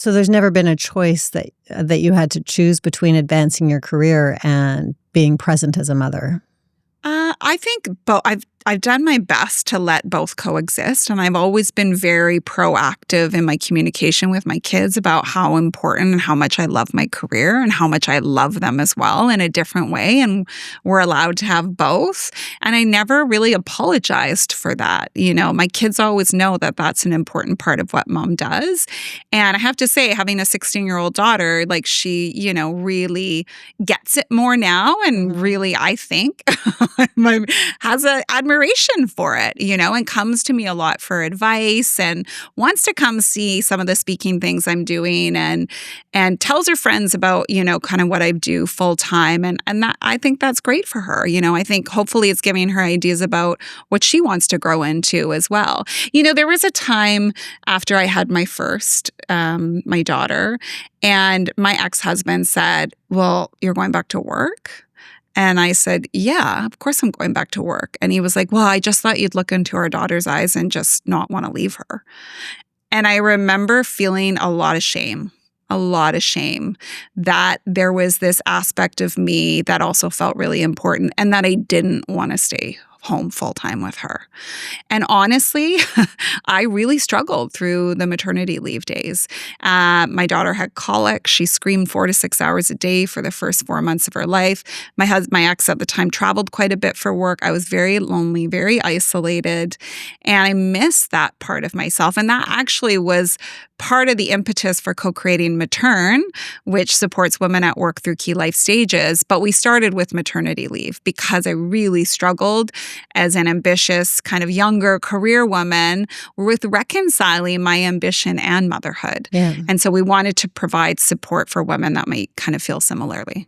So there's never been a choice that you had to choose between advancing your career and being present as a mother. I think I've done my best to let both coexist, and I've always been very proactive in my communication with my kids about how important and how much I love my career and how much I love them as well in a different way, and we're allowed to have both. And I never really apologized for that. My kids always know that that's an important part of what mom does. And I have to say, having a 16-year-old daughter, like she, really gets it more now, and really, I think, has an admiration for it, and comes to me a lot for advice and wants to come see some of the speaking things I'm doing and tells her friends about, kind of what I do full time. And that, I think that's great for her. I think hopefully it's giving her ideas about what she wants to grow into as well. There was a time after I had my first, my daughter, and my ex-husband said, "Well, you're going back to work?" And I said, "Yeah, of course I'm going back to work." And he was like, "Well, I just thought you'd look into our daughter's eyes and just not want to leave her." And I remember feeling a lot of shame that there was this aspect of me that also felt really important and that I didn't want to stay home full time with her. And honestly, I really struggled through the maternity leave days. My daughter had colic. She screamed 4 to 6 hours a day for the first 4 months of her life. My ex at the time traveled quite a bit for work. I was very lonely, very isolated, and I missed that part of myself. And that actually was part of the impetus for co-creating Maturn, which supports women at work through key life stages. But we started with maternity leave because I really struggled as an ambitious, kind of younger career woman with reconciling my ambition and motherhood. Yeah. And so we wanted to provide support for women that might kind of feel similarly.